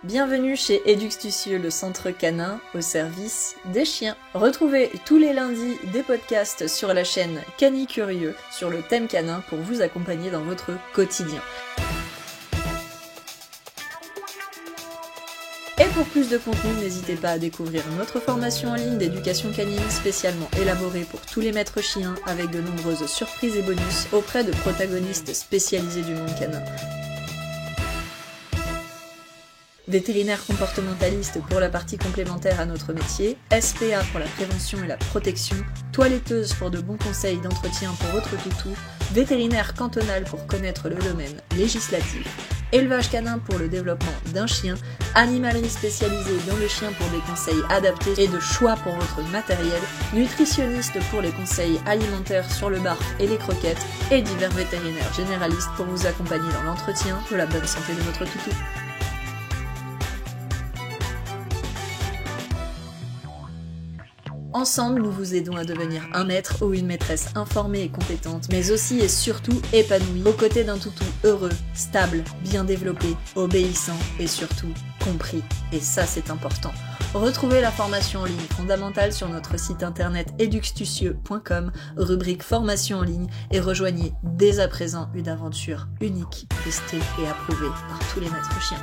Bienvenue chez Eduxtucieux, le centre canin au service des chiens. Retrouvez tous les lundis des podcasts sur la chaîne Canicurieux sur le thème canin pour vous accompagner dans votre quotidien. Et pour plus de contenu, n'hésitez pas à découvrir notre formation en ligne d'éducation canine spécialement élaborée pour tous les maîtres chiens avec de nombreuses surprises et bonus auprès de protagonistes spécialisés du monde canin. Vétérinaire comportementaliste pour la partie complémentaire à notre métier, SPA pour la prévention et la protection, toiletteuse pour de bons conseils d'entretien pour votre toutou, vétérinaire cantonal pour connaître le domaine législatif, élevage canin pour le développement d'un chien, animalerie spécialisée dans le chien pour des conseils adaptés et de choix pour votre matériel, nutritionniste pour les conseils alimentaires sur le barf et les croquettes, et divers vétérinaires généralistes pour vous accompagner dans l'entretien de la bonne santé de votre toutou. Ensemble, nous vous aidons à devenir un maître ou une maîtresse informée et compétente, mais aussi et surtout épanouie, aux côtés d'un toutou heureux, stable, bien développé, obéissant et surtout compris. Et ça, c'est important. Retrouvez la formation en ligne fondamentale sur notre site internet eduxtucieux.com, rubrique formation en ligne, et rejoignez dès à présent une aventure unique, testée et approuvée par tous les maîtres chiens.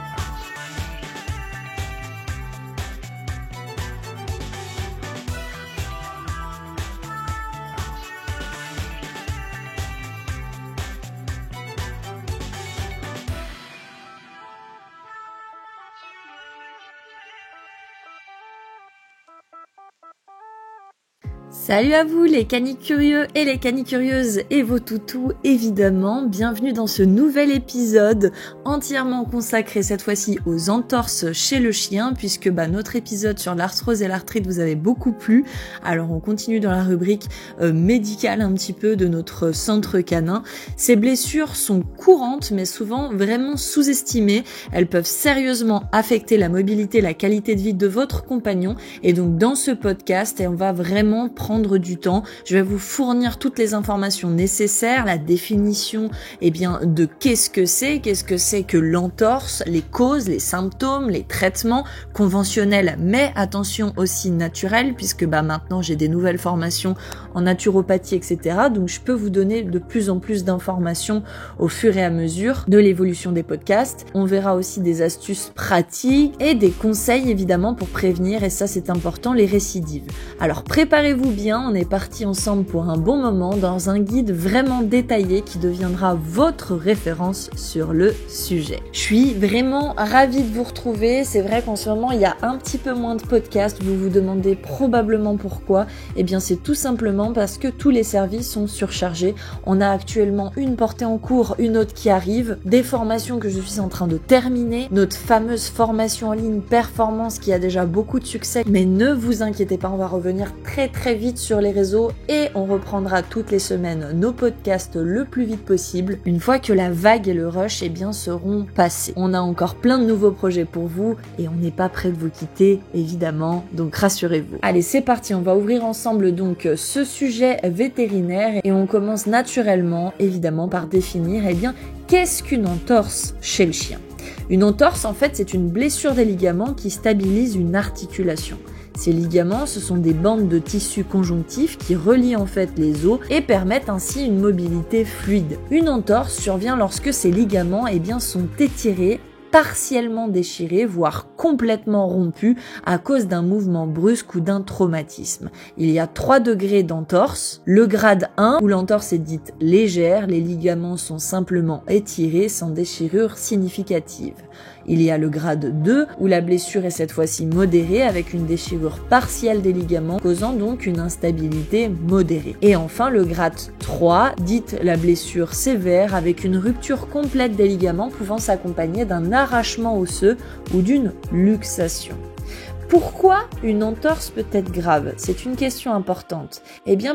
Salut à vous les canicurieux et les canicurieuses et vos toutous évidemment, bienvenue dans ce nouvel épisode entièrement consacré cette fois-ci aux entorses chez le chien puisque notre épisode sur l'arthrose et l'arthrite vous avait beaucoup plu. Alors on continue dans la rubrique médicale un petit peu de notre centre canin. Ces blessures sont courantes mais souvent vraiment sous-estimées. Elles peuvent sérieusement affecter la mobilité, la qualité de vie de votre compagnon et donc dans ce podcast on va vraiment prendre du temps. Je vais vous fournir toutes les informations nécessaires, la définition de qu'est-ce que c'est que l'entorse, les causes, les symptômes, les traitements conventionnels, mais attention aussi naturels, puisque maintenant j'ai des nouvelles formations en naturopathie, etc. Donc je peux vous donner de plus en plus d'informations au fur et à mesure de l'évolution des podcasts. On verra aussi des astuces pratiques et des conseils évidemment pour prévenir, et ça c'est important, les récidives. Alors préparez-vous bien, on est parti ensemble pour un bon moment dans un guide vraiment détaillé qui deviendra votre référence sur le sujet. Je suis vraiment ravie de vous retrouver. C'est vrai qu'en ce moment, il y a un petit peu moins de podcasts. Vous vous demandez probablement pourquoi. Eh bien, c'est tout simplement parce que tous les services sont surchargés. On a actuellement une portée en cours, une autre qui arrive, des formations que je suis en train de terminer, notre fameuse formation en ligne performance qui a déjà beaucoup de succès. Mais ne vous inquiétez pas, on va revenir très vite sur les réseaux et on reprendra toutes les semaines nos podcasts le plus vite possible une fois que la vague et le rush seront passés. On a encore plein de nouveaux projets pour vous et on n'est pas prêt de vous quitter évidemment, donc rassurez-vous. Allez, c'est parti, on va ouvrir ensemble donc ce sujet vétérinaire et on commence naturellement évidemment par définir qu'est-ce qu'une entorse chez le chien. Une entorse en fait c'est une blessure des ligaments qui stabilise une articulation. Ces ligaments, ce sont des bandes de tissu conjonctif qui relient en fait les os et permettent ainsi une mobilité fluide. Une entorse survient lorsque ces ligaments sont étirés, partiellement déchirés, voire complètement rompus à cause d'un mouvement brusque ou d'un traumatisme. Il y a 3 degrés d'entorse. Le grade 1, où l'entorse est dite légère, les ligaments sont simplement étirés sans déchirure significative. Il y a le grade 2, où la blessure est cette fois-ci modérée avec une déchirure partielle des ligaments, causant donc une instabilité modérée. Et enfin le grade 3, dite la blessure sévère, avec une rupture complète des ligaments pouvant s'accompagner d'un arrachement osseux ou d'une luxation. Pourquoi une entorse peut être grave? C'est une question importante.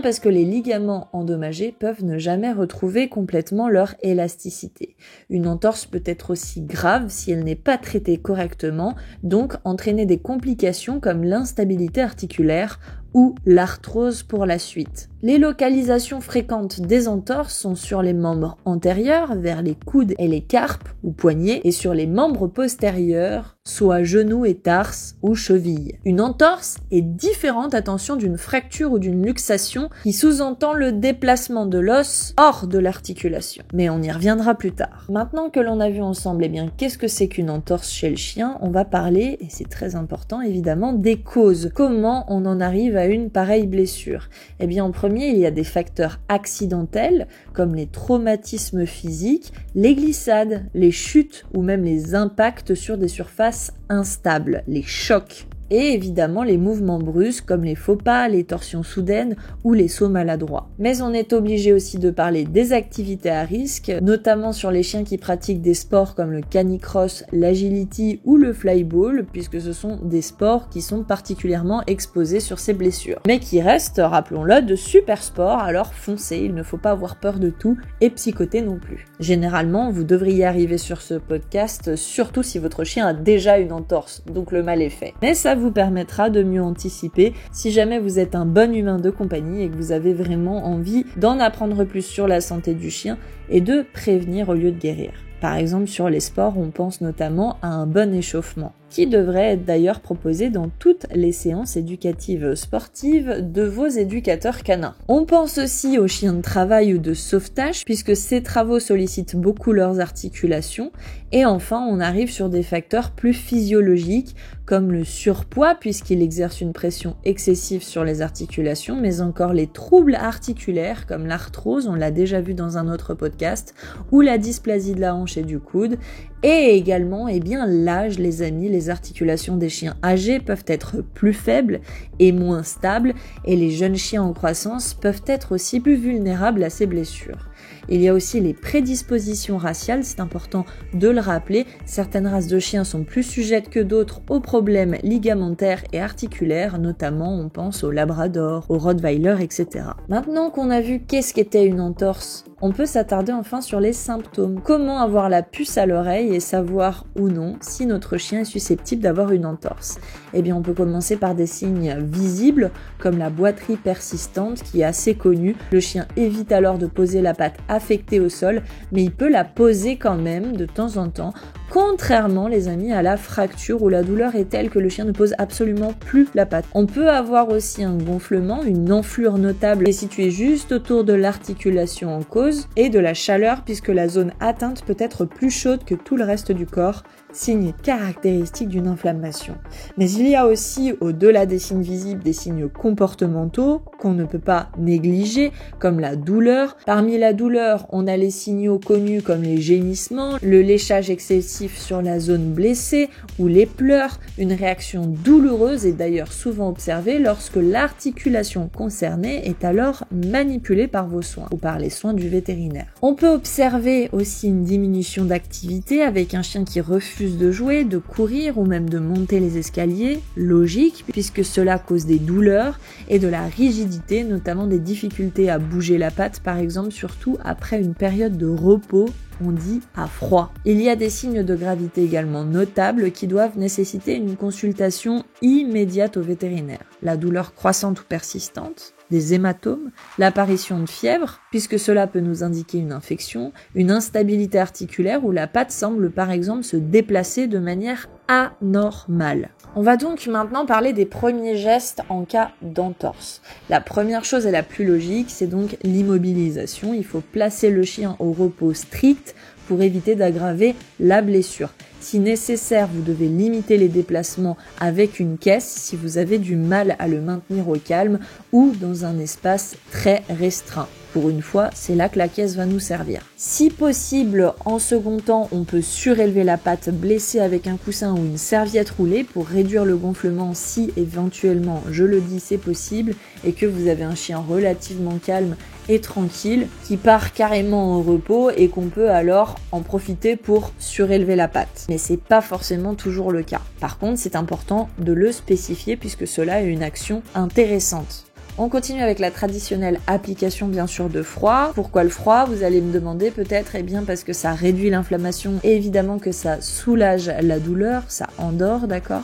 Parce que les ligaments endommagés peuvent ne jamais retrouver complètement leur élasticité. Une entorse peut être aussi grave si elle n'est pas traitée correctement, donc entraîner des complications comme l'instabilité articulaire ou l'arthrose pour la suite. Les localisations fréquentes des entorses sont sur les membres antérieurs, vers les coudes et les carpes ou poignets, et sur les membres postérieurs, soit genoux et tarses ou chevilles. Une entorse est différente, attention, d'une fracture ou d'une luxation qui sous-entend le déplacement de l'os hors de l'articulation. Mais on y reviendra plus tard. Maintenant que l'on a vu ensemble, qu'est-ce que c'est qu'une entorse chez le chien? On va parler, et c'est très important évidemment, des causes. Comment on en arrive à une pareille blessure? En premier, il y a des facteurs accidentels comme les traumatismes physiques, les glissades, les chutes ou même les impacts sur des surfaces instables, les chocs. Et évidemment les mouvements brusques comme les faux pas, les torsions soudaines ou les sauts maladroits. Mais on est obligé aussi de parler des activités à risque, notamment sur les chiens qui pratiquent des sports comme le canicross, l'agility ou le flyball, puisque ce sont des sports qui sont particulièrement exposés sur ces blessures. Mais qui restent, rappelons-le, de super sports, alors foncez, il ne faut pas avoir peur de tout et psychoter non plus. Généralement, vous devriez arriver sur ce podcast, surtout si votre chien a déjà une entorse, donc le mal est fait. Mais ça vous permettra de mieux anticiper si jamais vous êtes un bon humain de compagnie et que vous avez vraiment envie d'en apprendre plus sur la santé du chien et de prévenir au lieu de guérir. Par exemple, sur les sports, on pense notamment à un bon échauffement, qui devrait être d'ailleurs proposé dans toutes les séances éducatives sportives de vos éducateurs canins. On pense aussi aux chiens de travail ou de sauvetage, puisque ces travaux sollicitent beaucoup leurs articulations. Et enfin, on arrive sur des facteurs plus physiologiques, comme le surpoids, puisqu'il exerce une pression excessive sur les articulations, mais encore les troubles articulaires, comme l'arthrose, on l'a déjà vu dans un autre podcast, ou la dysplasie de la hanche et du coude, et également, l'âge, les amis, les articulations des chiens âgés peuvent être plus faibles et moins stables, et les jeunes chiens en croissance peuvent être aussi plus vulnérables à ces blessures. Il y a aussi les prédispositions raciales, c'est important de le rappeler. Certaines races de chiens sont plus sujettes que d'autres aux problèmes ligamentaires et articulaires, notamment on pense au labrador, au rottweiler, etc. Maintenant qu'on a vu qu'est-ce qu'était une entorse, on peut s'attarder enfin sur les symptômes. Comment avoir la puce à l'oreille et savoir ou non si notre chien est susceptible d'avoir une entorse? On peut commencer par des signes visibles, comme la boiterie persistante qui est assez connue. Le chien évite alors de poser la patte affectée au sol, mais il peut la poser quand même de temps en temps, contrairement les amis à la fracture où la douleur est telle que le chien ne pose absolument plus la patte. On peut avoir aussi un gonflement, une enflure notable qui est située juste autour de l'articulation en cause et de la chaleur puisque la zone atteinte peut être plus chaude que tout le reste du corps, signe caractéristique d'une inflammation. Mais il y a aussi, au-delà des signes visibles, des signes comportementaux qu'on ne peut pas négliger, comme la douleur. Parmi la douleur, on a les signaux connus comme les gémissements, le léchage excessif sur la zone blessée ou les pleurs. Une réaction douloureuse est d'ailleurs souvent observée lorsque l'articulation concernée est alors manipulée par vos soins ou par les soins du vétérinaire. On peut observer aussi une diminution d'activité avec un chien qui refuse de jouer, de courir ou même de monter les escaliers, logique puisque cela cause des douleurs et de la rigidité, notamment des difficultés à bouger la patte par exemple, surtout après une période de repos, on dit à froid. Il y a des signes de gravité également notables qui doivent nécessiter une consultation immédiate au vétérinaire. La douleur croissante ou persistante, des hématomes, l'apparition de fièvre, puisque cela peut nous indiquer une infection, une instabilité articulaire où la patte semble par exemple se déplacer de manière anormale. On va donc maintenant parler des premiers gestes en cas d'entorse. La première chose et la plus logique, c'est donc l'immobilisation. Il faut placer le chien au repos strict pour éviter d'aggraver la blessure. Si nécessaire, vous devez limiter les déplacements avec une caisse si vous avez du mal à le maintenir au calme ou dans un espace très restreint. Pour une fois, c'est là que la caisse va nous servir. Si possible, en second temps, on peut surélever la patte blessée avec un coussin ou une serviette roulée pour réduire le gonflement si éventuellement, je le dis, c'est possible et que vous avez un chien relativement calme et tranquille qui part carrément au repos et qu'on peut alors en profiter pour surélever la patte. Mais c'est pas forcément toujours le cas. Par contre, c'est important de le spécifier puisque cela est une action intéressante. On continue avec la traditionnelle application bien sûr de froid. Pourquoi le froid? Vous allez me demander peut-être, parce que ça réduit l'inflammation et évidemment que ça soulage la douleur, ça endort, d'accord?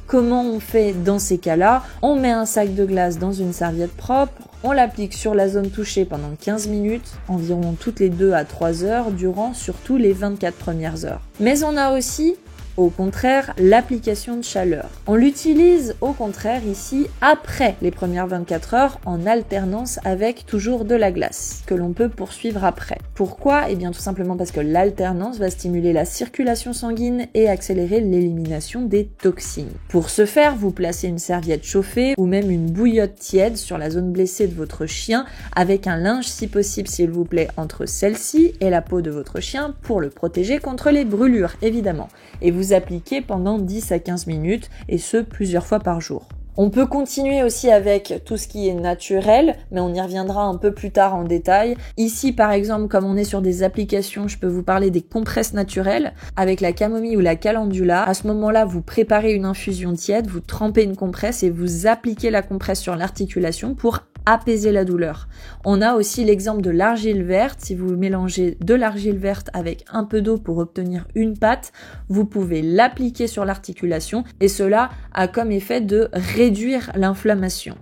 Comment on fait dans ces cas-là? On met un sac de glace dans une serviette propre, on l'applique sur la zone touchée pendant 15 minutes, environ toutes les 2 à 3 heures, durant surtout les 24 premières heures. Mais on a aussi, au contraire, l'application de chaleur. On l'utilise au contraire ici après les premières 24 heures en alternance avec toujours de la glace que l'on peut poursuivre après. Pourquoi? Eh bien tout simplement parce que l'alternance va stimuler la circulation sanguine et accélérer l'élimination des toxines. Pour ce faire, vous placez une serviette chauffée ou même une bouillotte tiède sur la zone blessée de votre chien avec un linge si possible s'il vous plaît entre celle-ci et la peau de votre chien pour le protéger contre les brûlures évidemment. Et vous appliquez pendant 10 à 15 minutes et ce plusieurs fois par jour. On peut continuer aussi avec tout ce qui est naturel, mais on y reviendra un peu plus tard en détail. Ici, par exemple, comme on est sur des applications, je peux vous parler des compresses naturelles avec la camomille ou la calendula. À ce moment-là, vous préparez une infusion tiède, vous trempez une compresse et vous appliquez la compresse sur l'articulation pour apaiser la douleur. On a aussi l'exemple de l'argile verte. Si vous mélangez de l'argile verte avec un peu d'eau pour obtenir une pâte, vous pouvez l'appliquer sur l'articulation et cela a comme effet de réduire l'inflammation.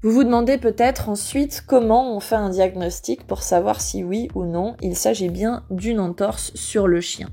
Vous vous demandez peut-être ensuite comment on fait un diagnostic pour savoir si oui ou non il s'agit bien d'une entorse sur le chien.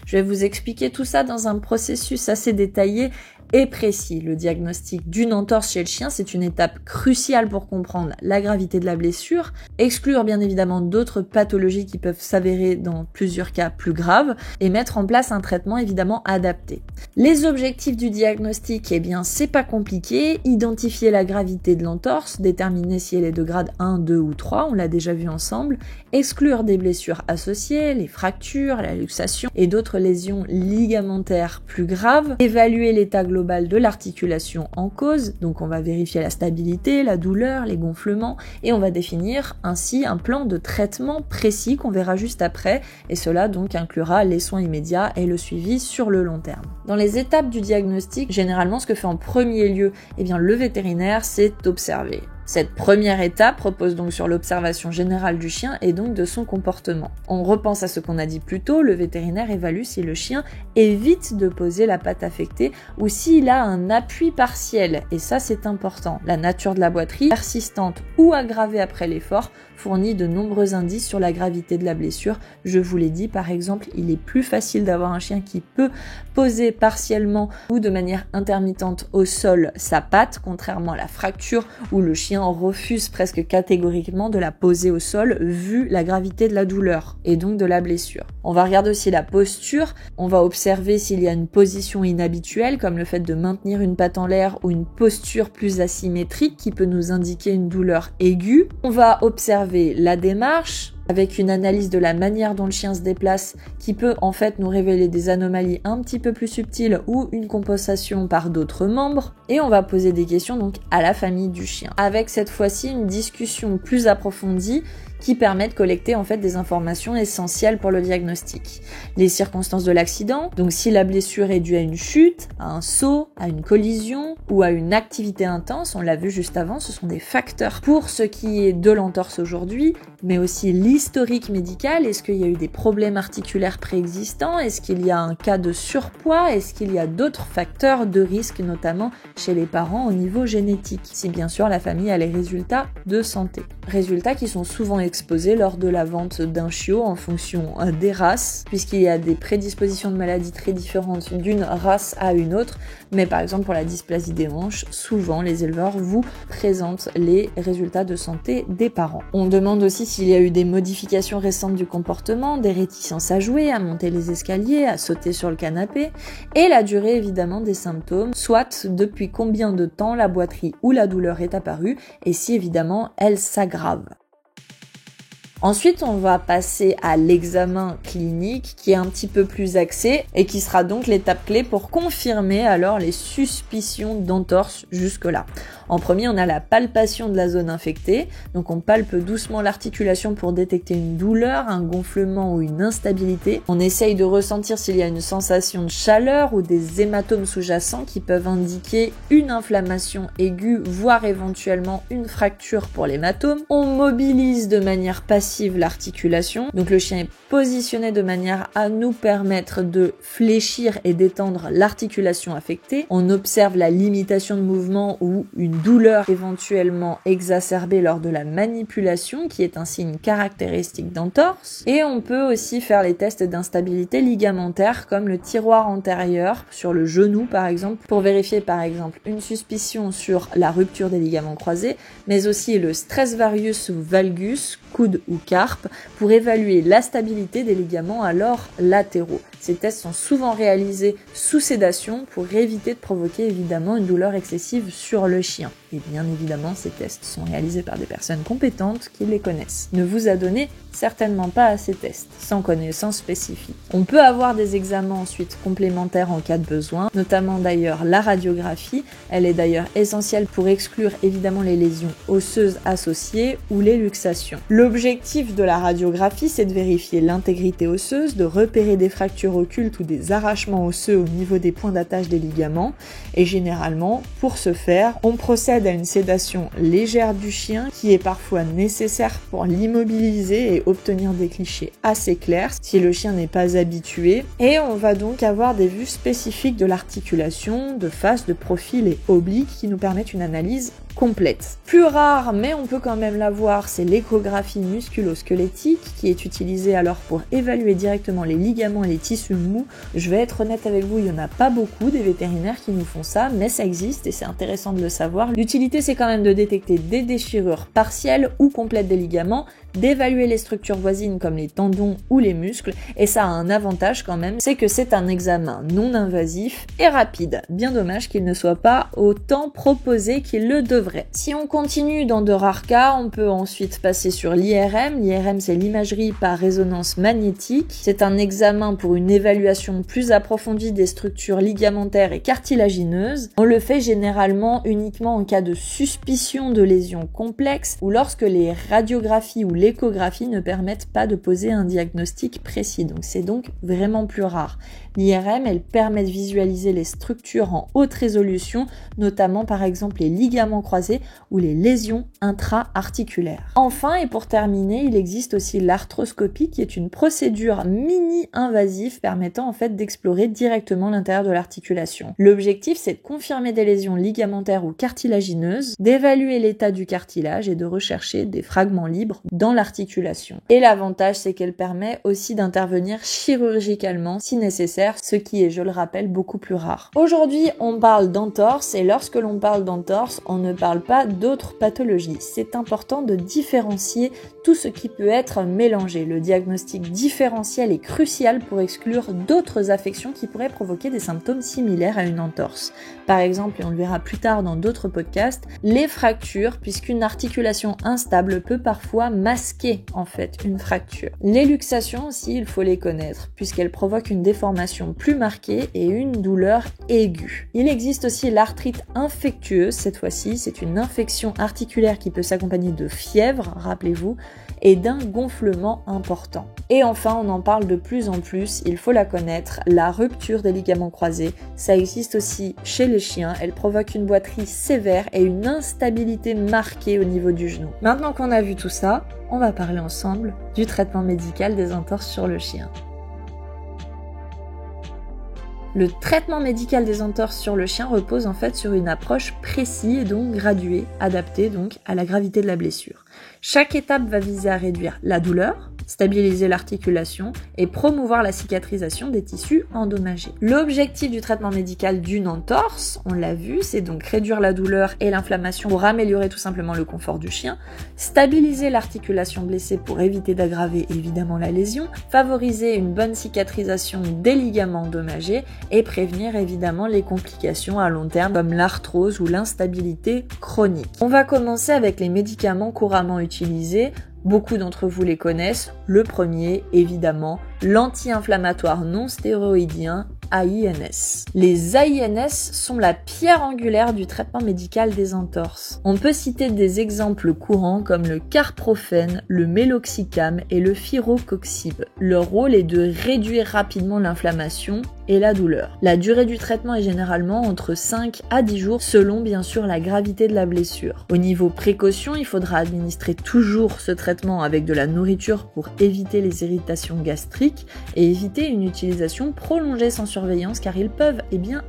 Je vais vous expliquer tout ça dans un processus assez détaillé et précis. Le diagnostic d'une entorse chez le chien, c'est une étape cruciale pour comprendre la gravité de la blessure, exclure bien évidemment d'autres pathologies qui peuvent s'avérer dans plusieurs cas plus graves et mettre en place un traitement évidemment adapté. Les objectifs du diagnostic, eh bien c'est pas compliqué, identifier la gravité de l'entorse, déterminer si elle est de grade 1, 2 ou 3, on l'a déjà vu ensemble, exclure des blessures associées, les fractures, la luxation et d'autres lésions ligamentaires plus graves, évaluer l'état global de l'articulation en cause, donc on va vérifier la stabilité, la douleur, les gonflements et on va définir ainsi un plan de traitement précis qu'on verra juste après et cela donc inclura les soins immédiats et le suivi sur le long terme. Dans les étapes du diagnostic, généralement ce que fait en premier lieu le vétérinaire, c'est observer. Cette première étape repose donc sur l'observation générale du chien et donc de son comportement. On repense à ce qu'on a dit plus tôt, le vétérinaire évalue si le chien évite de poser la patte affectée ou s'il a un appui partiel, et ça c'est important. La nature de la boiterie, persistante ou aggravée après l'effort, fournit de nombreux indices sur la gravité de la blessure. Je vous l'ai dit, par exemple, il est plus facile d'avoir un chien qui peut poser partiellement ou de manière intermittente au sol sa patte, contrairement à la fracture où le chien refuse presque catégoriquement de la poser au sol vu la gravité de la douleur et donc de la blessure. On va regarder aussi la posture, on va observer s'il y a une position inhabituelle comme le fait de maintenir une patte en l'air ou une posture plus asymétrique qui peut nous indiquer une douleur aiguë. On va observer la démarche avec une analyse de la manière dont le chien se déplace qui peut en fait nous révéler des anomalies un petit peu plus subtiles ou une compensation par d'autres membres. Et on va poser des questions donc à la famille du chien, avec cette fois-ci une discussion plus approfondie qui permet de collecter en fait des informations essentielles pour le diagnostic. Les circonstances de l'accident, donc si la blessure est due à une chute, à un saut, à une collision ou à une activité intense, on l'a vu juste avant, ce sont des facteurs pour ce qui est de l'entorse aujourd'hui, mais aussi l'historique médical, est-ce qu'il y a eu des problèmes articulaires préexistants, est-ce qu'il y a un cas de surpoids, est-ce qu'il y a d'autres facteurs de risque, notamment chez les parents au niveau génétique, si bien sûr la famille a les résultats de santé. Résultats qui sont souvent exposés lors de la vente d'un chiot en fonction des races, puisqu'il y a des prédispositions de maladies très différentes d'une race à une autre, mais par exemple pour la dysplasie des hanches, souvent les éleveurs vous présentent les résultats de santé des parents. On demande aussi s'il y a eu des modifications récentes du comportement, des réticences à jouer, à monter les escaliers, à sauter sur le canapé, et la durée évidemment des symptômes, soit depuis combien de temps la boiterie ou la douleur est apparue, et si évidemment elle s'aggrave. Ensuite, on va passer à l'examen clinique qui est un petit peu plus axé et qui sera donc l'étape clé pour confirmer alors les suspicions d'entorse jusque-là. En premier, on a la palpation de la zone infectée. Donc on palpe doucement l'articulation pour détecter une douleur, un gonflement ou une instabilité. On essaye de ressentir s'il y a une sensation de chaleur ou des hématomes sous-jacents qui peuvent indiquer une inflammation aiguë, voire éventuellement une fracture pour l'hématome. On mobilise de manière passive massive l'articulation. Donc le chien est positionné de manière à nous permettre de fléchir et d'étendre l'articulation affectée. On observe la limitation de mouvement ou une douleur éventuellement exacerbée lors de la manipulation, qui est un signe caractéristique d'entorse. Et on peut aussi faire les tests d'instabilité ligamentaire comme le tiroir antérieur sur le genou par exemple, pour vérifier par exemple une suspicion sur la rupture des ligaments croisés, mais aussi le stress varius ou valgus, coude ou carpe, pour évaluer la stabilité des ligaments alors latéraux. Ces tests sont souvent réalisés sous sédation pour éviter de provoquer évidemment une douleur excessive sur le chien. Et bien évidemment, ces tests sont réalisés par des personnes compétentes qui les connaissent. Ne vous adonnez certainement pas à ces tests, sans connaissance spécifique. On peut avoir des examens ensuite complémentaires en cas de besoin, notamment d'ailleurs la radiographie. Elle est d'ailleurs essentielle pour exclure évidemment les lésions osseuses associées ou les luxations. L'objectif de la radiographie, c'est de vérifier l'intégrité osseuse, de repérer des fractures occultes ou des arrachements osseux au niveau des points d'attache des ligaments. Et généralement, pour ce faire, on procède à une sédation légère du chien qui est parfois nécessaire pour l'immobiliser et obtenir des clichés assez clairs si le chien n'est pas habitué. Et on va donc avoir des vues spécifiques de l'articulation, de face, de profil et oblique qui nous permettent une analyse complète. Plus rare, mais on peut quand même la voir, c'est l'échographie musculo-squelettique qui est utilisée alors pour évaluer directement les ligaments et les tissus mous. Je vais être honnête avec vous, il n'y en a pas beaucoup des vétérinaires qui nous font ça, mais ça existe et c'est intéressant de le savoir. L'utilité, c'est quand même de détecter des déchirures partielles ou complètes des ligaments, d'évaluer les structures voisines comme les tendons ou les muscles, et ça a un avantage quand même, c'est que c'est un examen non invasif et rapide. Bien dommage qu'il ne soit pas autant proposé qu'il le devrait. Si on continue dans de rares cas, on peut ensuite passer sur l'IRM. L'IRM, c'est l'imagerie par résonance magnétique. C'est un examen pour une évaluation plus approfondie des structures ligamentaires et cartilagineuses. On le fait généralement uniquement en cas de suspicion de lésions complexes ou lorsque les radiographies ou l'échographie ne permettent pas de poser un diagnostic précis. Donc c'est donc vraiment plus rare. L'IRM, elle permet de visualiser les structures en haute résolution, notamment par exemple les ligaments croisés ou les lésions intra-articulaires. Enfin, et pour terminer, il existe aussi l'arthroscopie qui est une procédure mini-invasive permettant en fait d'explorer directement l'intérieur de l'articulation. L'objectif, c'est de confirmer des lésions ligamentaires ou cartilagineuses, d'évaluer l'état du cartilage et de rechercher des fragments libres dans l'articulation. Et l'avantage, c'est qu'elle permet aussi d'intervenir chirurgicalement si nécessaire, ce qui est, je le rappelle, beaucoup plus rare. Aujourd'hui, on parle d'entorse et lorsque l'on parle d'entorse, on ne parle pas d'autres pathologies. C'est important de différencier tout ce qui peut être mélangé. Le diagnostic différentiel est crucial pour exclure d'autres affections qui pourraient provoquer des symptômes similaires à une entorse. Par exemple, et on le verra plus tard dans d'autres podcasts, les fractures, puisqu'une articulation instable peut parfois masquer en fait une fracture. Les luxations aussi, il faut les connaître, puisqu'elles provoquent une déformation plus marquée et une douleur aiguë. Il existe aussi l'arthrite infectieuse, cette fois-ci, c'est une infection articulaire qui peut s'accompagner de fièvre, rappelez-vous, et d'un gonflement important. Et enfin, on en parle de plus en plus, il faut la connaître, la rupture des ligaments croisés. Ça existe aussi chez les chiens, elle provoque une boiterie sévère et une instabilité marquée au niveau du genou. Maintenant qu'on a vu tout ça, on va parler ensemble du traitement médical des entorses sur le chien. Le traitement médical des entorses sur le chien repose en fait sur une approche précise et donc graduée, adaptée donc à la gravité de la blessure. Chaque étape va viser à réduire la douleur, stabiliser l'articulation et promouvoir la cicatrisation des tissus endommagés. L'objectif du traitement médical d'une entorse, on l'a vu, c'est donc réduire la douleur et l'inflammation pour améliorer tout simplement le confort du chien, stabiliser l'articulation blessée pour éviter d'aggraver évidemment la lésion, favoriser une bonne cicatrisation des ligaments endommagés et prévenir évidemment les complications à long terme comme l'arthrose ou l'instabilité chronique. On va commencer avec les médicaments couramment utilisés. Beaucoup d'entre vous les connaissent. Le premier, évidemment, l'anti-inflammatoire non stéroïdien AINS. Les AINS sont la pierre angulaire du traitement médical des entorses. On peut citer des exemples courants comme le carprophène, le meloxicam et le firocoxib. Leur rôle est de réduire rapidement l'inflammation et la douleur. La durée du traitement est généralement entre 5 à 10 jours selon bien sûr la gravité de la blessure. Au niveau précaution, il faudra administrer toujours ce traitement avec de la nourriture pour éviter les irritations gastriques et éviter une utilisation prolongée sans surveillance car ils peuvent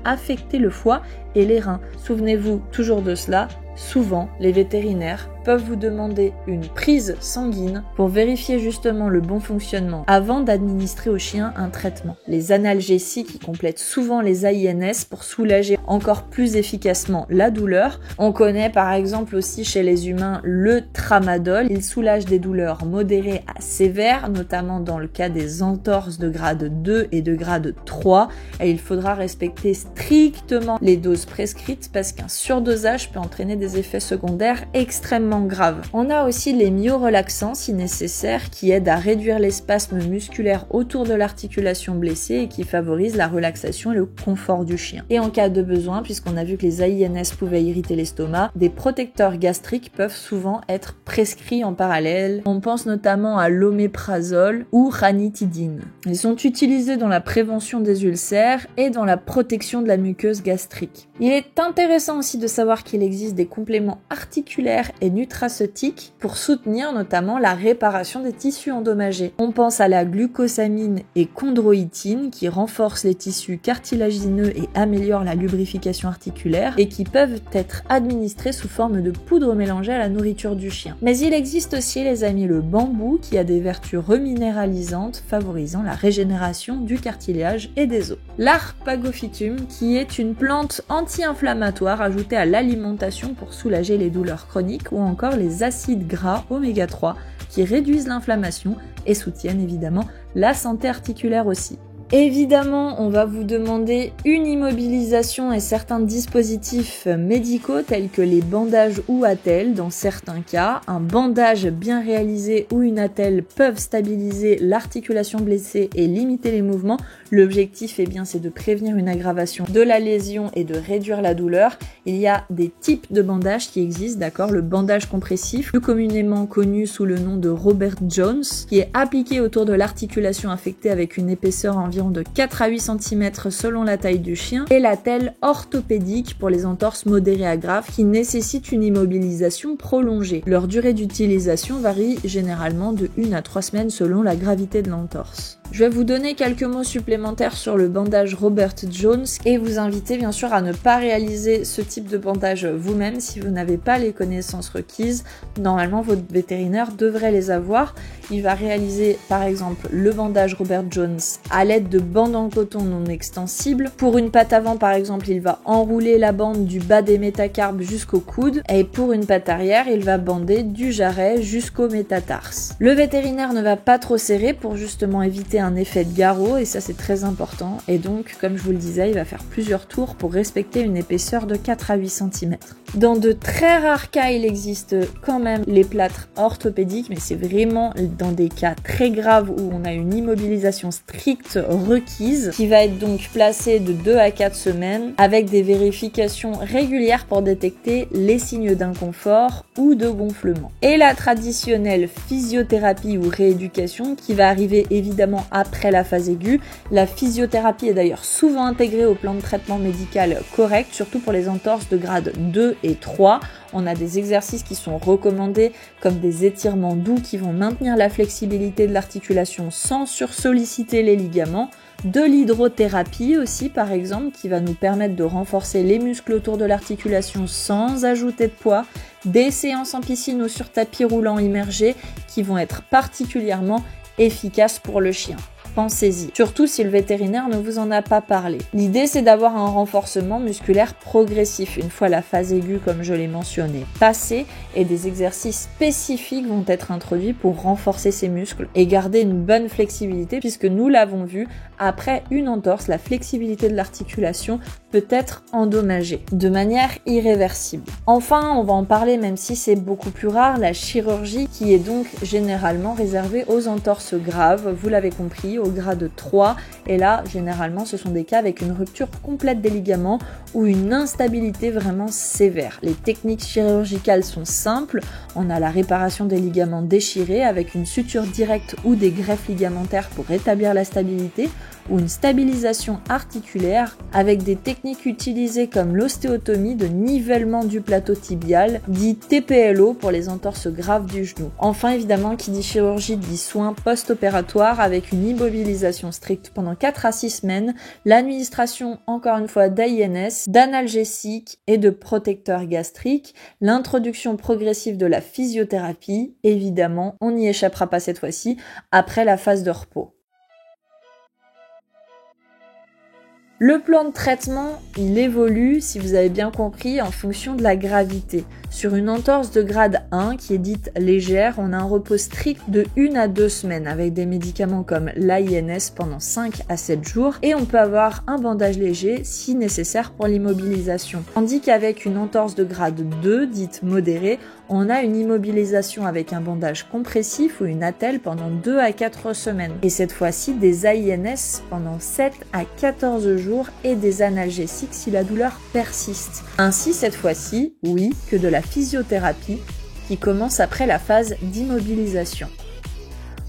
affecter le foie et les reins. Souvenez-vous toujours de cela, souvent les vétérinaires peuvent vous demander une prise sanguine pour vérifier justement le bon fonctionnement avant d'administrer au chien un traitement. Les analgésiques complètent souvent les AINS pour soulager encore plus efficacement la douleur. On connaît par exemple aussi chez les humains le tramadol. Il soulage des douleurs modérées à sévères, notamment dans le cas des entorses de grade 2 et de grade 3. Et il faudra respecter strictement les doses prescrites parce qu'un surdosage peut entraîner des effets secondaires extrêmement grave. On a aussi les myorelaxants si nécessaire qui aident à réduire les spasmes musculaires autour de l'articulation blessée et qui favorisent la relaxation et le confort du chien. Et en cas de besoin, puisqu'on a vu que les AINS pouvaient irriter l'estomac, des protecteurs gastriques peuvent souvent être prescrits en parallèle. On pense notamment à l'oméprazole ou ranitidine. Ils sont utilisés dans la prévention des ulcères et dans la protection de la muqueuse gastrique. Il est intéressant aussi de savoir qu'il existe des compléments articulaires et nutraceutiques pour soutenir notamment la réparation des tissus endommagés. On pense à la glucosamine et chondroïtine qui renforcent les tissus cartilagineux et améliorent la lubrification articulaire et qui peuvent être administrés sous forme de poudre mélangée à la nourriture du chien. Mais il existe aussi les amis le bambou qui a des vertus reminéralisantes favorisant la régénération du cartilage et des os. L'arpagophytum qui est une plante anti-inflammatoire ajoutée à l'alimentation pour soulager les douleurs chroniques ou encore les acides gras oméga 3 qui réduisent l'inflammation et soutiennent évidemment la santé articulaire aussi. Évidemment, on va vous demander une immobilisation et certains dispositifs médicaux tels que les bandages ou attelles dans certains cas. Un bandage bien réalisé ou une attelle peuvent stabiliser l'articulation blessée et limiter les mouvements. L'objectif c'est de prévenir une aggravation de la lésion et de réduire la douleur. Il y a des types de bandages qui existent, d'accord ? Le bandage compressif, plus communément connu sous le nom de Robert Jones, qui est appliqué autour de l'articulation affectée avec une épaisseur environ de 4 à 8 cm selon la taille du chien, et l'attelle orthopédique pour les entorses modérées à graves qui nécessitent une immobilisation prolongée. Leur durée d'utilisation varie généralement de 1 à 3 semaines selon la gravité de l'entorse. Je vais vous donner quelques mots supplémentaires sur le bandage Robert Jones et vous inviter bien sûr à ne pas réaliser ce type de bandage vous-même si vous n'avez pas les connaissances requises. Normalement, votre vétérinaire devrait les avoir. Il va réaliser par exemple le bandage Robert Jones à l'aide de bandes en coton non extensibles. Pour une patte avant par exemple, il va enrouler la bande du bas des métacarpes jusqu'au coude et pour une patte arrière, il va bander du jarret jusqu'au métatarse. Le vétérinaire ne va pas trop serrer pour justement éviter un effet de garrot et ça c'est très important et donc comme je vous le disais il va faire plusieurs tours pour respecter une épaisseur de 4 à 8 cm. Dans de très rares cas il existe quand même les plâtres orthopédiques mais c'est vraiment dans des cas très graves où on a une immobilisation stricte requise qui va être donc placée de 2 à 4 semaines avec des vérifications régulières pour détecter les signes d'inconfort ou de gonflement. Et la traditionnelle physiothérapie ou rééducation qui va arriver évidemment après la phase aiguë. La physiothérapie est d'ailleurs souvent intégrée au plan de traitement médical correct, surtout pour les entorses de grade 2 et 3. On a des exercices qui sont recommandés comme des étirements doux qui vont maintenir la flexibilité de l'articulation sans sursolliciter les ligaments. De l'hydrothérapie aussi par exemple qui va nous permettre de renforcer les muscles autour de l'articulation sans ajouter de poids. Des séances en piscine ou sur tapis roulant immergé qui vont être particulièrement efficace pour le chien. Pensez-y, surtout si le vétérinaire ne vous en a pas parlé. L'idée c'est d'avoir un renforcement musculaire progressif une fois la phase aiguë comme je l'ai mentionné passée et des exercices spécifiques vont être introduits pour renforcer ces muscles et garder une bonne flexibilité puisque nous l'avons vu, après une entorse, la flexibilité de l'articulation peut être endommagée de manière irréversible. Enfin, on va en parler même si c'est beaucoup plus rare, la chirurgie qui est donc généralement réservée aux entorses graves, vous l'avez compris, au grade 3 et là généralement ce sont des cas avec une rupture complète des ligaments ou une instabilité vraiment sévère. Les techniques chirurgicales sont simples, on a la réparation des ligaments déchirés avec une suture directe ou des greffes ligamentaires pour rétablir la stabilité. ou une stabilisation articulaire avec des techniques utilisées comme l'ostéotomie de nivellement du plateau tibial, dit TPLO pour les entorses graves du genou. Enfin, évidemment, qui dit chirurgie dit soins post-opératoires avec une immobilisation stricte pendant 4 à 6 semaines, l'administration, encore une fois, d'AINS, d'analgésiques et de protecteurs gastriques, l'introduction progressive de la physiothérapie, évidemment, on n'y échappera pas cette fois-ci, après la phase de repos. Le plan de traitement, il évolue, si vous avez bien compris, en fonction de la gravité. Sur une entorse de grade 1, qui est dite légère, on a un repos strict de 1 à 2 semaines avec des médicaments comme l'AINS pendant 5 à 7 jours et on peut avoir un bandage léger si nécessaire pour l'immobilisation. Tandis qu'avec une entorse de grade 2, dite modérée, on a une immobilisation avec un bandage compressif ou une attelle pendant 2 à 4 semaines. Et cette fois-ci, des AINS pendant 7 à 14 jours et des analgésiques si la douleur persiste. Ainsi, cette fois-ci, oui, que de la physiothérapie qui commence après la phase d'immobilisation.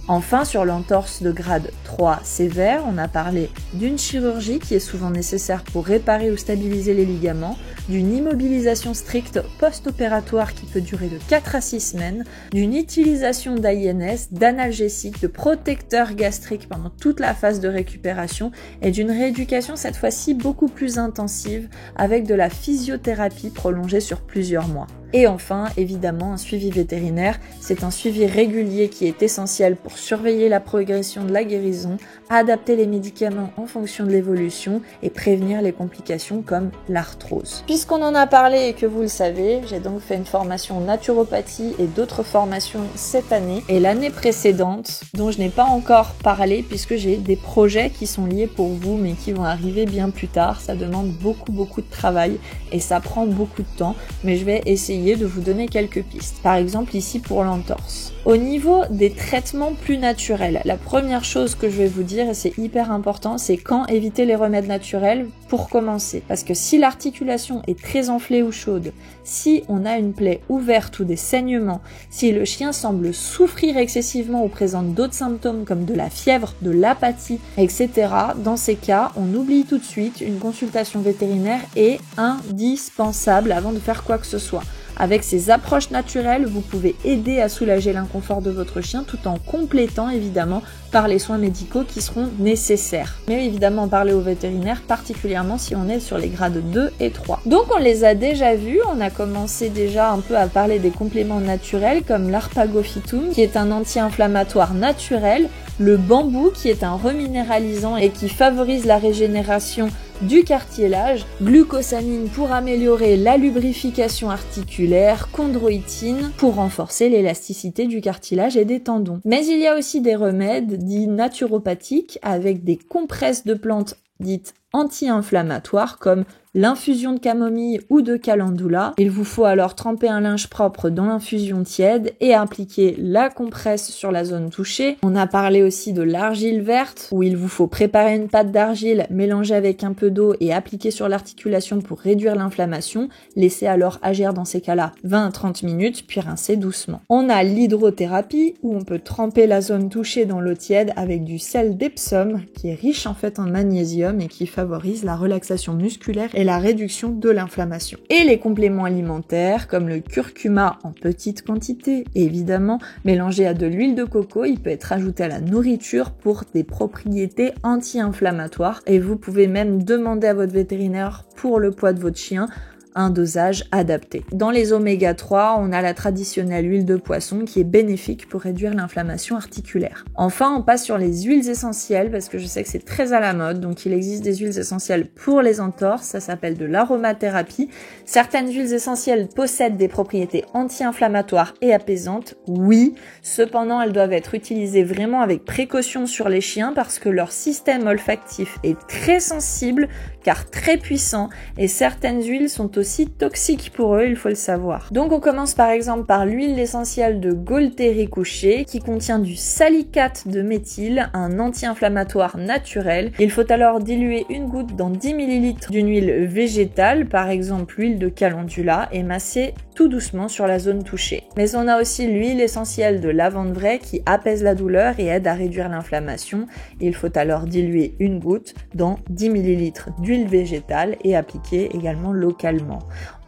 Enfin, sur l'entorse de grade 3 sévère, on a parlé d'une chirurgie qui est souvent nécessaire pour réparer ou stabiliser les ligaments, d'une immobilisation stricte post-opératoire qui peut durer de 4 à 6 semaines, d'une utilisation d'AINS, d'analgésiques, de protecteurs gastriques pendant toute la phase de récupération et d'une rééducation cette fois-ci beaucoup plus intensive avec de la physiothérapie prolongée sur plusieurs mois. Et enfin, évidemment, un suivi vétérinaire, c'est un suivi régulier qui est essentiel pour surveiller la progression de la guérison, adapter les médicaments en fonction de l'évolution et prévenir les complications comme l'arthrose. Puisqu'on en a parlé et que vous le savez, j'ai donc fait une formation naturopathie et d'autres formations cette année et l'année précédente, dont je n'ai pas encore parlé puisque j'ai des projets qui sont liés pour vous mais qui vont arriver bien plus tard. Ça demande beaucoup de travail et ça prend beaucoup de temps, mais je vais essayer de vous donner quelques pistes. Par exemple ici pour l'entorse. Au niveau des traitements plus naturels, la première chose que je vais vous dire, et c'est hyper important, c'est quand éviter les remèdes naturels pour commencer. Parce que si l'articulation est très enflée ou chaude, si on a une plaie ouverte ou des saignements, si le chien semble souffrir excessivement ou présente d'autres symptômes comme de la fièvre, de l'apathie, etc., dans ces cas, on oublie tout de suite, une consultation vétérinaire est indispensable avant de faire quoi que ce soit. Avec ces approches naturelles, vous pouvez aider à soulager l'inconfort de votre chien tout en complétant évidemment par les soins médicaux qui seront nécessaires. Mais évidemment parler au vétérinaire, particulièrement si on est sur les grades 2 et 3. Donc on les a déjà vus, on a commencé déjà un peu à parler des compléments naturels comme l'Arpagophytum qui est un anti-inflammatoire naturel, le bambou qui est un reminéralisant et qui favorise la régénération du cartilage, glucosamine pour améliorer la lubrification articulaire, chondroïtine pour renforcer l'élasticité du cartilage et des tendons. Mais il y a aussi des remèdes dits naturopathiques avec des compresses de plantes dites anti-inflammatoires comme l'infusion de camomille ou de calendula. Il vous faut alors tremper un linge propre dans l'infusion tiède et appliquer la compresse sur la zone touchée. On a parlé aussi de l'argile verte où il vous faut préparer une pâte d'argile, mélanger avec un peu d'eau et appliquer sur l'articulation pour réduire l'inflammation. Laissez alors agir dans ces cas-là 20 à 30 minutes puis rincer doucement. On a l'hydrothérapie où on peut tremper la zone touchée dans l'eau tiède avec du sel d'Epsom qui est riche en fait en magnésium et qui favorise la relaxation musculaire et la réduction de l'inflammation. Et les compléments alimentaires comme le curcuma en petite quantité, évidemment, mélangé à de l'huile de coco, il peut être ajouté à la nourriture pour des propriétés anti-inflammatoires et vous pouvez même demander à votre vétérinaire pour le poids de votre chien un dosage adapté. Dans les oméga 3, on a la traditionnelle huile de poisson qui est bénéfique pour réduire l'inflammation articulaire. Enfin, on passe sur les huiles essentielles parce que je sais que c'est très à la mode, donc il existe des huiles essentielles pour les entorses, ça s'appelle de l'aromathérapie. Certaines huiles essentielles possèdent des propriétés anti-inflammatoires et apaisantes, oui, cependant elles doivent être utilisées vraiment avec précaution sur les chiens parce que leur système olfactif est très sensible car très puissant et certaines huiles sont aussi toxiques pour eux, il faut le savoir. Donc on commence par exemple par l'huile essentielle de Gualteri couché qui contient du salicate de méthyle, un anti-inflammatoire naturel. Il faut alors diluer une goutte dans 10 ml d'une huile végétale, par exemple l'huile de calendula, et masser tout doucement sur la zone touchée. Mais on a aussi l'huile essentielle de lavande vraie qui apaise la douleur et aide à réduire l'inflammation. Il faut alors diluer une goutte dans 10 ml d'huile végétale et appliquer également localement.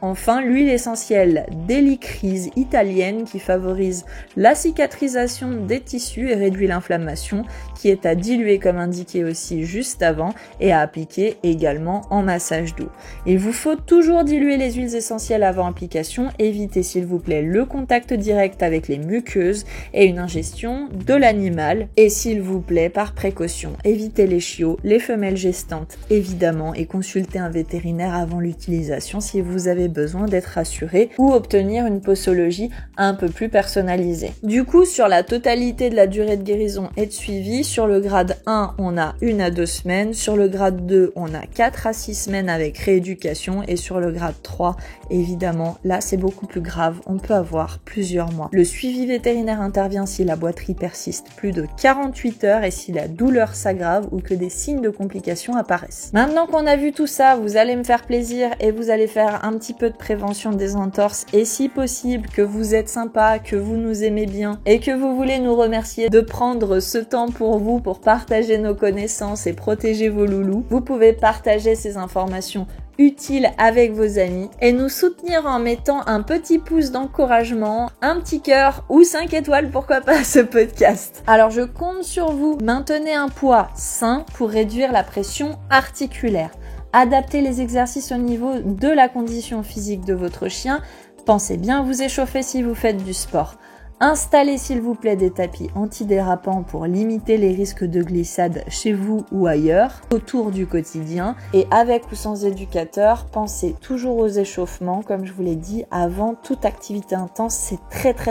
Enfin, l'huile essentielle d'hélicryse italienne qui favorise la cicatrisation des tissus et réduit l'inflammation, qui est à diluer comme indiqué aussi juste avant et à appliquer également en massage doux. Il vous faut toujours diluer les huiles essentielles avant application, évitez s'il vous plaît le contact direct avec les muqueuses et une ingestion de l'animal, et s'il vous plaît par précaution, évitez les chiots, les femelles gestantes évidemment, et consultez un vétérinaire avant l'utilisation si vous avez besoin d'être rassuré ou obtenir une posologie un peu plus personnalisée. Du coup, sur la totalité de la durée de guérison et de suivi, sur le grade 1, on a 1 à 2 semaines, sur le grade 2, on a 4 à 6 semaines avec rééducation, et sur le grade 3, évidemment, là c'est beaucoup plus grave, on peut avoir plusieurs mois. Le suivi vétérinaire intervient si la boiterie persiste plus de 48 heures et si la douleur s'aggrave ou que des signes de complications apparaissent. Maintenant qu'on a vu tout ça, vous allez me faire plaisir et vous allez faire un petit peu de prévention des entorses, et si possible que vous êtes sympa, que vous nous aimez bien et que vous voulez nous remercier de prendre ce temps pour vous pour partager nos connaissances et protéger vos loulous, vous pouvez partager ces informations utiles avec vos amis et nous soutenir en mettant un petit pouce d'encouragement, un petit cœur ou 5 étoiles, pourquoi pas, à ce podcast. Alors je compte sur vous, maintenez un poids sain pour réduire la pression articulaire. Adaptez les exercices au niveau de la condition physique de votre chien. Pensez bien vous échauffer si vous faites du sport. Installez s'il vous plaît des tapis antidérapants pour limiter les risques de glissade chez vous ou ailleurs, autour du quotidien. Et avec ou sans éducateur, pensez toujours aux échauffements, comme je vous l'ai dit, avant toute activité intense, c'est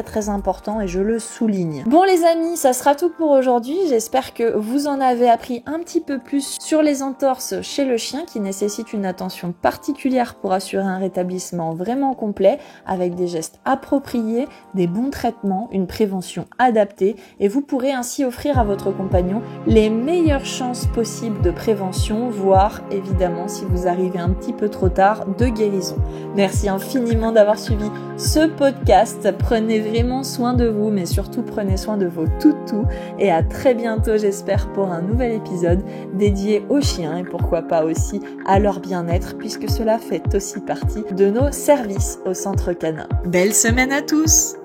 très important et je le souligne. Bon les amis, ça sera tout pour aujourd'hui. J'espère que vous en avez appris un petit peu plus sur les entorses chez le chien qui nécessitent une attention particulière pour assurer un rétablissement vraiment complet, avec des gestes appropriés, des bons traitements, une prévention adaptée, et vous pourrez ainsi offrir à votre compagnon les meilleures chances possibles de prévention, voire évidemment, si vous arrivez un petit peu trop tard, de guérison. Merci infiniment d'avoir suivi ce podcast. Prenez vraiment soin de vous, mais surtout prenez soin de vos toutous, et à très bientôt, j'espère, pour un nouvel épisode dédié aux chiens et pourquoi pas aussi à leur bien-être, puisque cela fait aussi partie de nos services au Centre Canin. Belle semaine à tous!